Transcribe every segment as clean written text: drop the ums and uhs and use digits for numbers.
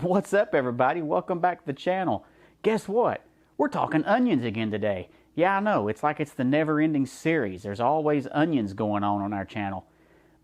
What's up, everybody? Welcome back to the channel. Guess what? We're talking onions again today. Yeah, I know, it's like it's the never-ending series. There's always onions going on our channel.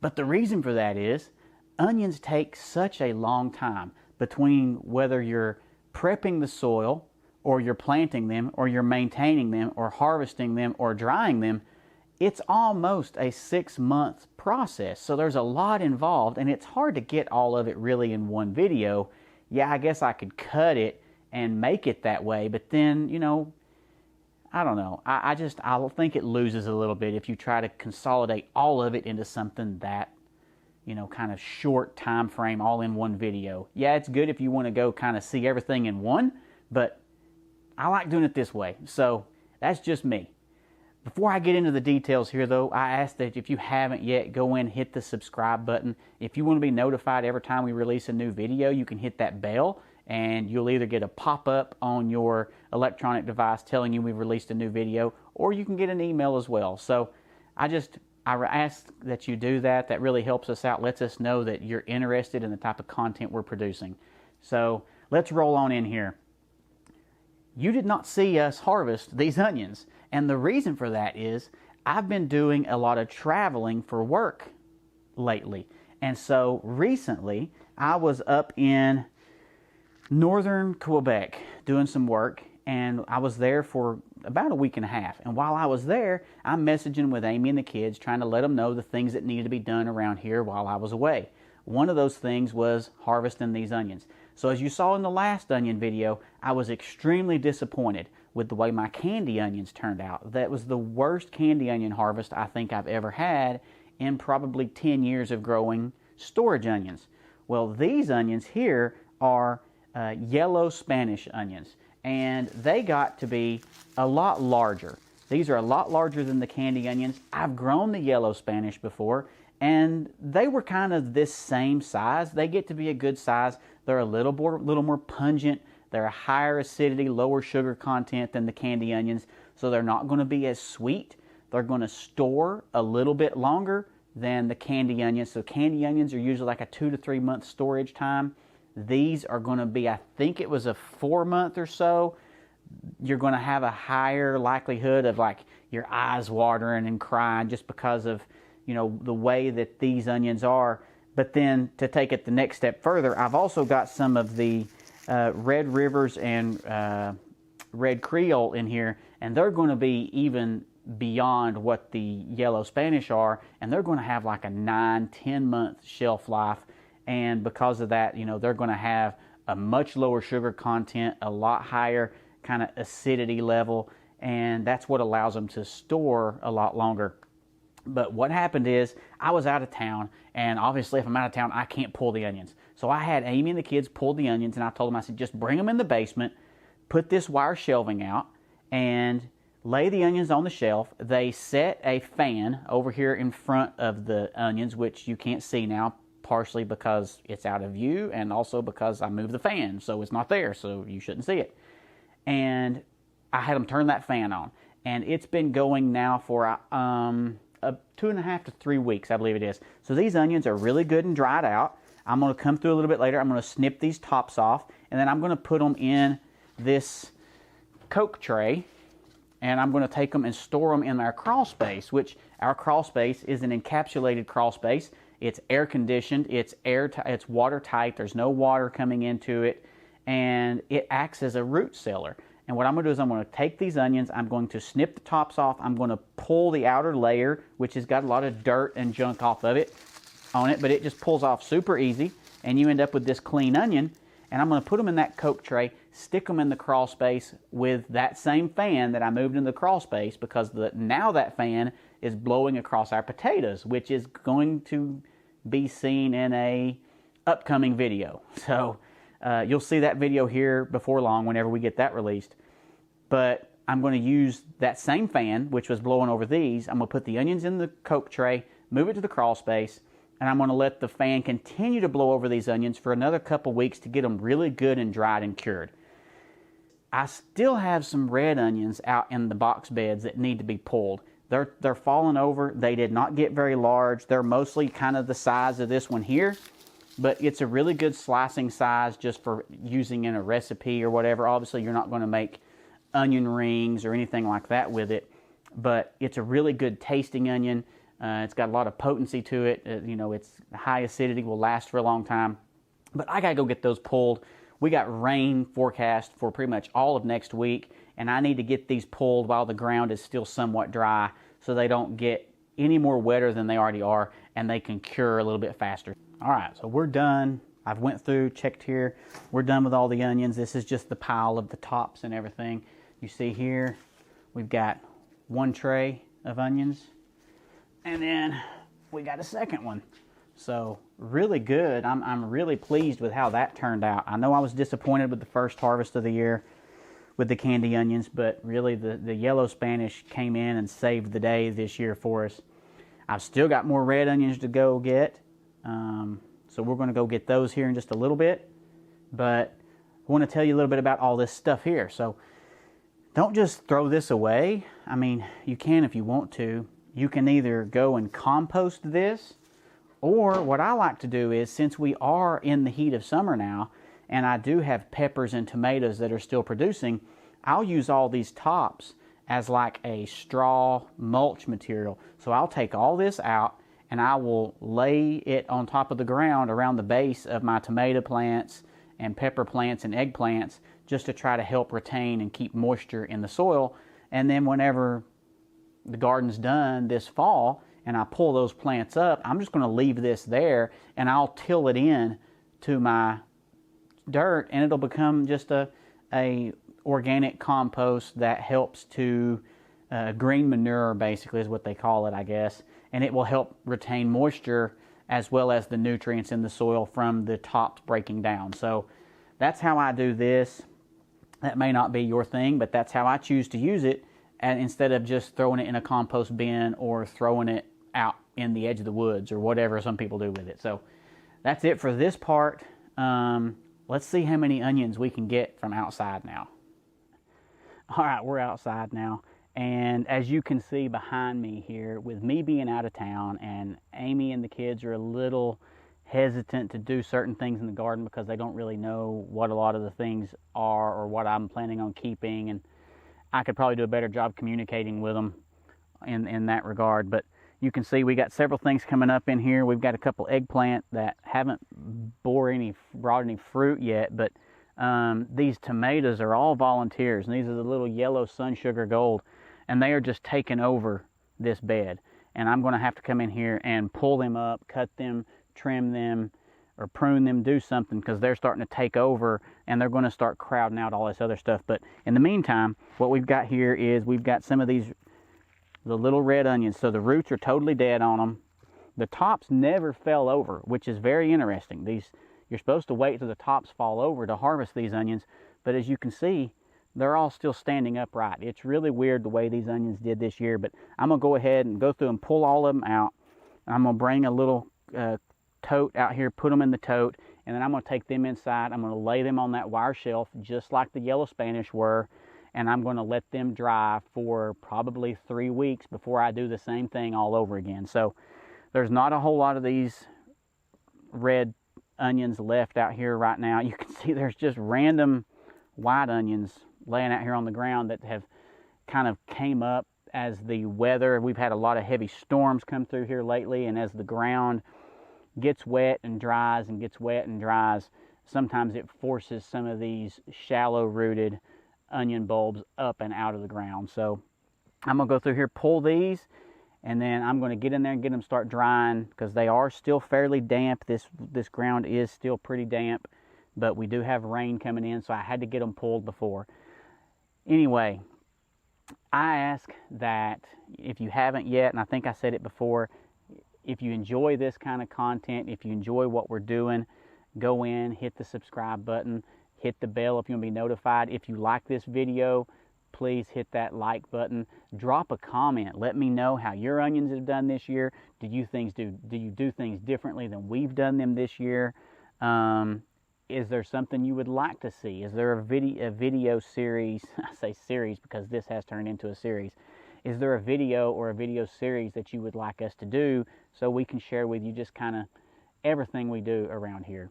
But the reason for that is onions take such a long time between whether you're prepping the soil or you're planting them or you're maintaining them or harvesting them or drying them. It's almost a 6-month process. So there's a lot involved, and it's hard to get all of it really in one video. Yeah, I guess I could cut it and make it that way, but then, I don't know. I think it loses a little bit if you try to consolidate all of it into something that, kind of short time frame all in one video. Yeah, it's good if you want to go kind of see everything in one, but I like doing it this way. So that's just me. Before I get into the details here, though, I ask that if you haven't yet, go in and hit the subscribe button. If you want to be notified every time we release a new video, you can hit that bell, and you'll either get a pop-up on your electronic device telling you we've released a new video, or you can get an email as well. So I ask that you do that. That really helps us out, lets us know that you're interested in the type of content we're producing. So let's roll on in here. You did not see us harvest these onions. And the reason for that is I've been doing a lot of traveling for work lately. And so recently I was up in northern Quebec doing some work, and I was there for about a week and a half. And while I was there, I'm messaging with Amy and the kids, trying to let them know the things that needed to be done around here while I was away. One of those things was harvesting these onions. So as you saw in the last onion video, I was extremely disappointed with the way my candy onions turned out. That was the worst candy onion harvest I think I've ever had in probably 10 years of growing storage onions. Well, these onions here are yellow Spanish onions, and they got to be a lot larger. These are a lot larger than the candy onions. I've grown the yellow Spanish before, and they were kind of this same size. They get to be a good size. They're a little more pungent. They're a higher acidity, lower sugar content than the candy onions, so they're not going to be as sweet. They're going to store a little bit longer than the candy onions. So candy onions are usually like a 2 to 3 month storage time. These are going to be, I think it was a 4-month or so. You're going to have a higher likelihood of like your eyes watering and crying just because of, the way that these onions are. But then to take it the next step further, I've also got some of the Red Rivers and Red Creole in here, and they're going to be even beyond what the yellow Spanish are, and they're going to have like a 9-10 month shelf life. And because of that, they're going to have a much lower sugar content, a lot higher kind of acidity level, and that's what allows them to store a lot longer. But what happened is I was out of town, and obviously if I'm out of town, I can't pull the onions. So I had Amy and the kids pull the onions, and I told them, I said, just bring them in the basement, put this wire shelving out, and lay the onions on the shelf. They set a fan over here in front of the onions, which you can't see now, partially because it's out of view, and also because I moved the fan, so it's not there, so you shouldn't see it. And I had them turn that fan on, and it's been going now for 2.5 to 3 weeks, I believe it is. So these onions are really good and dried out. I'm going to come through a little bit later. I'm going to snip these tops off, and then I'm going to put them in this Coke tray, and I'm going to take them and store them in our crawl space, which our crawl space is an encapsulated crawl space. It's air conditioned, it's watertight, there's no water coming into it, and it acts as a root cellar. And what I'm going to do is I'm going to take these onions, I'm going to snip the tops off, I'm going to pull the outer layer, which has got a lot of dirt and junk off of it, but it just pulls off super easy, and you end up with this clean onion. And I'm going to put them in that Coke tray, stick them in the crawl space with that same fan that I moved in the crawl space, because now that fan is blowing across our potatoes, which is going to be seen in a upcoming video. So you'll see that video here before long whenever we get that released. But I'm going to use that same fan, which was blowing over these. I'm going to put the onions in the Coke tray, move it to the crawl space, and I'm going to let the fan continue to blow over these onions for another couple weeks to get them really good and dried and cured. I still have some red onions out in the box beds that need to be pulled. They're falling over. They did not get very large. They're mostly kind of the size of this one here. but it's a really good slicing size just for using in a recipe or whatever. Obviously, you're not going to make onion rings or anything like that with it, but it's a really good tasting onion. It's got a lot of potency to it. You know, it's high acidity, will last for a long time. But I gotta go get those pulled. We got rain forecast for pretty much all of next week, and I need to get these pulled while the ground is still somewhat dry so they don't get any more wetter than they already are, and they can cure a little bit faster. All right, so we're done. I've went through, checked here. We're done with all the onions. This is just the pile of the tops and everything. You see here, we've got one tray of onions, and then we got a second one. So really good. I'm really pleased with how that turned out. I know I was disappointed with the first harvest of the year with the candy onions, but really the yellow Spanish came in and saved the day this year for us. I've still got more red onions to go get, so we're going to go get those here in just a little bit. But I want to tell you a little bit about all this stuff here. So don't just throw this away. I mean, you can if you want to. You can either go and compost this, or what I like to do is, since we are in the heat of summer now, and I do have peppers and tomatoes that are still producing, I'll use all these tops as like a straw mulch material. So I'll take all this out and I will lay it on top of the ground around the base of my tomato plants and pepper plants and eggplants, just to try to help retain and keep moisture in the soil. And then whenever the garden's done this fall and I pull those plants up, I'm just going to leave this there and I'll till it in to my dirt, and it'll become just a organic compost that helps to green manure, basically is what they call it, I guess. And it will help retain moisture as well as the nutrients in the soil from the tops breaking down. So that's how I do this. That may not be your thing, but that's how I choose to use it, and instead of just throwing it in a compost bin or throwing it out in the edge of the woods or whatever some people do with it. So that's it for this part. Let's see how many onions we can get from outside now. All right, we're outside now, and as you can see behind me here, with me being out of town, and Amy and the kids are a little hesitant to do certain things in the garden because they don't really know what a lot of the things are or what I'm planning on keeping, and I could probably do a better job communicating with them in that regard. But you can see we got several things coming up in here. We've got a couple eggplant that haven't brought any fruit yet, but these tomatoes are all volunteers, and these are the little yellow sun sugar gold, and they are just taking over this bed. And I'm going to have to come in here and pull them up, cut them, trim them, or prune them, do something, because they're starting to take over and they're going to start crowding out all this other stuff. But in the meantime, what we've got here is we've got some of the little red onions. So the roots are totally dead on them. The tops never fell over, which is very interesting. You're supposed to wait till the tops fall over to harvest these onions, but as you can see, they're all still standing upright. It's really weird the way these onions did this year, but I'm going to go ahead and go through and pull all of them out. I'm going to bring a little tote out here, put them in the tote, and then I'm going to take them inside. I'm going to lay them on that wire shelf just like the yellow Spanish were, and I'm going to let them dry for probably 3 weeks before I do the same thing all over again. So there's not a whole lot of these red onions left out here right now. You can see there's just random white onions laying out here on the ground that have kind of came up as the weather. We've had a lot of heavy storms come through here lately, and as the ground gets wet and dries and gets wet and dries, sometimes it forces some of these shallow rooted onion bulbs up and out of the ground. So I'm going to go through here, pull these, and then I'm going to get in there and get them start drying, because they are still fairly damp. This ground is still pretty damp, but we do have rain coming in, so I had to get them pulled before. Anyway, I ask that if you haven't yet, and I think I said it before, if you enjoy this kind of content, if you enjoy what we're doing, go in, hit the subscribe button, hit the bell if you want to be notified. If you like this video, please hit that like button. Drop a comment. Let me know how your onions have done this year. Do you do things differently than we've done them this year? Is there something you would like to see? Is there a video series? I say series because this has turned into a series. Is there a video or a video series that you would like us to do so we can share with you just kind of everything we do around here.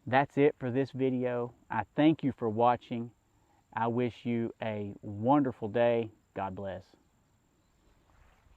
That's it for this video. I thank you for watching. I wish you a wonderful day. God bless.